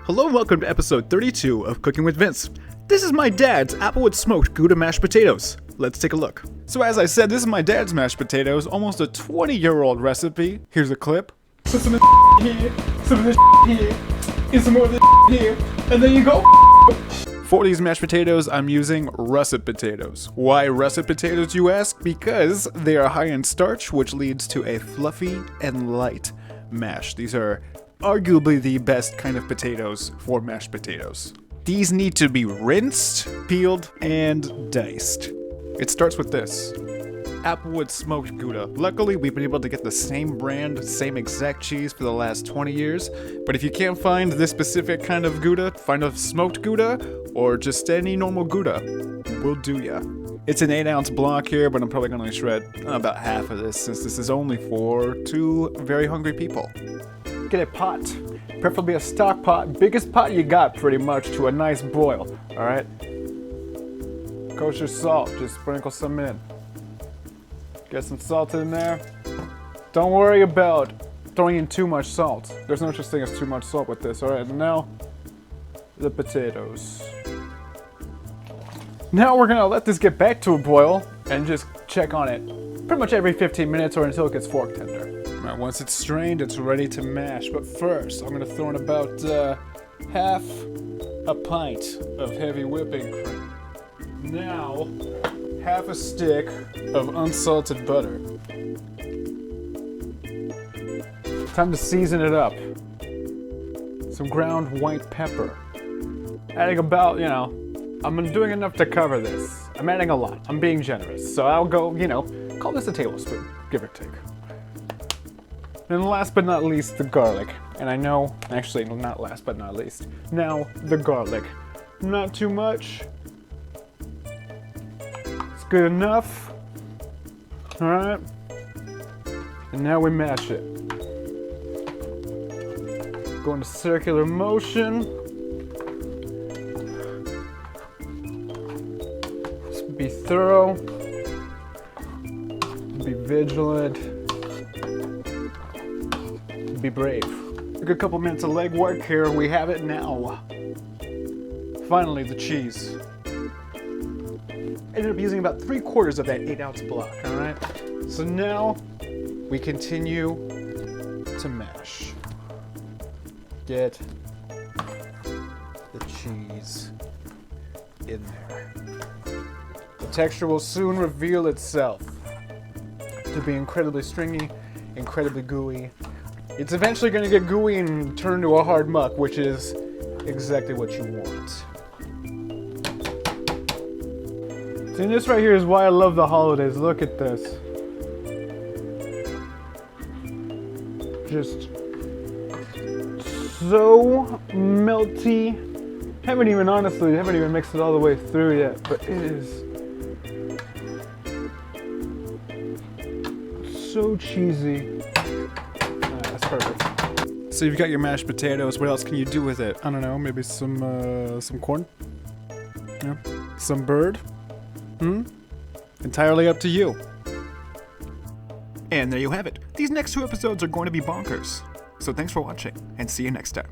Hello and welcome to episode 32 of Cooking with Vince. This is my dad's Applewood-smoked Gouda mashed potatoes. Let's take a look. So as I said, this is my dad's mashed potatoes, almost a 20-year-old recipe. Here's a clip. Put some of the here, some of the here, and some more of the here, and there you go. For these mashed potatoes, I'm using russet potatoes. Why russet potatoes, you ask? Because they are high in starch, which leads to a fluffy and light mash. These are arguably the best kind of potatoes for mashed potatoes. These need to be rinsed, peeled, and diced. It starts with this. Applewood-smoked Gouda. Luckily, we've been able to get the same brand, same exact cheese for the last 20 years. But if you can't find this specific kind of Gouda, find a smoked Gouda or just any normal Gouda. Will do ya. It's an 8-ounce block here, but I'm probably going to shred about half of this since this is only for 2 very hungry people. Get a pot, preferably a stock pot, biggest pot you got pretty much, to a nice boil, alright? Kosher salt, just sprinkle some in. Get some salt in there. Don't worry about throwing in too much salt. There's no such thing as too much salt with this, alright? Now, the potatoes. Now we're gonna let this get back to a boil and just check on it pretty much every 15 minutes or until it gets fork tender. Right, once it's strained, it's ready to mash. But first, I'm gonna throw in about half a pint of heavy whipping cream. Now, half a stick of unsalted butter. Time to season it up. Some ground white pepper. Adding about, I'm doing enough to cover this. I'm adding a lot. I'm being generous. So I'll go, call this a tablespoon, give or take. And last but not least, the garlic. And I know, actually, not last but not least. Now, the garlic. Not too much. It's good enough. Alright. And now we mash it. Go into circular motion. Just be thorough. Be vigilant. Be brave. A good couple minutes of legwork here. We have it now. Finally, the cheese. Ended up using about 3/4 of that 8-ounce block, alright? So now, we continue to mash. Get the cheese in there. The texture will soon reveal itself to be incredibly stringy, incredibly gooey. It's eventually going to get gooey and turn to a hard muck, which is exactly what you want. See, this right here is why I love the holidays. Look at this. Just so melty. Haven't even mixed it all the way through yet, but it is so cheesy. That's perfect. So you've got your mashed potatoes. What else can you do with it? I don't know. Maybe some corn. Yeah. Some bird. Entirely up to you. And there you have it. These next 2 episodes are going to be bonkers. So thanks for watching, and see you next time.